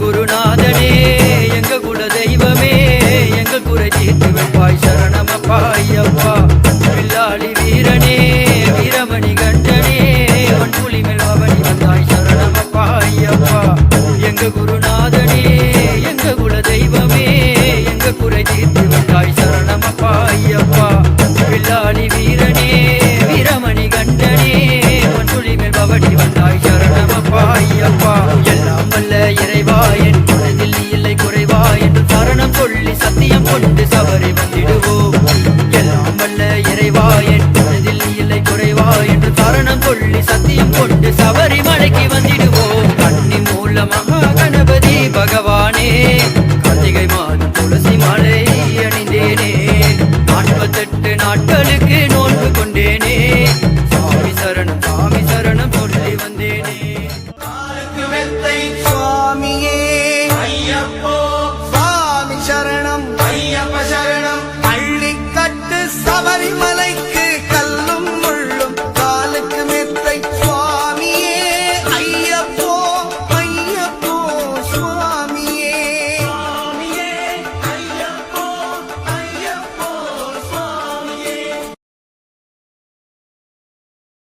குருநாதனே எங்க குல தெய்வமே எங்க குறை தீர்த்து வைப்பாய் சரணமப்பா ஐயப்பா வில்லாளி வீரனே வீரமணி கண்டனே மண்புலி மேல் அவனி வந்தாய் சரணமப்பா ஐயப்பா எங்க குருநாதனே எங்க குல தெய்வமே எங்க குறை தீர்த்து வைப்பாய் சரணமப்பா ஐயப்பா வில்லாளி வீரனே வீரமணி கண்டனே மண்புலி மேல் அவனி வந்தாய் சரணமப்பா ஐயப்பா எல்லாம் வல்ல இறைவா என் மனதில் நீ இல்லை குறைவா என்று சரணம் சொல்லி சத்தியம் கொண்டு சபரி வந்திடுவோம் எல்லாம் வல்ல இறைவா என் மனதில் நீ இல்லை குறைவா என்று சரணம் சொல்லி சத்தியம் கொண்டு சபரிமலைக்கு வந்திடுவோம் கன்னி மூல மகா கணபதி பகவானே கார்த்திகை மாதம் துளசி மாலை அணிந்தேனே 48 நாட்களுக்கு நோன்பு கொண்டேனே சாமி சரணம் சொல்லி வந்தேனே சுவாமியே ஐயப்போ சாமி சரணம் ஐயப்ப சரணம் அள்ளிக்கட்டு சபரிமலைக்கு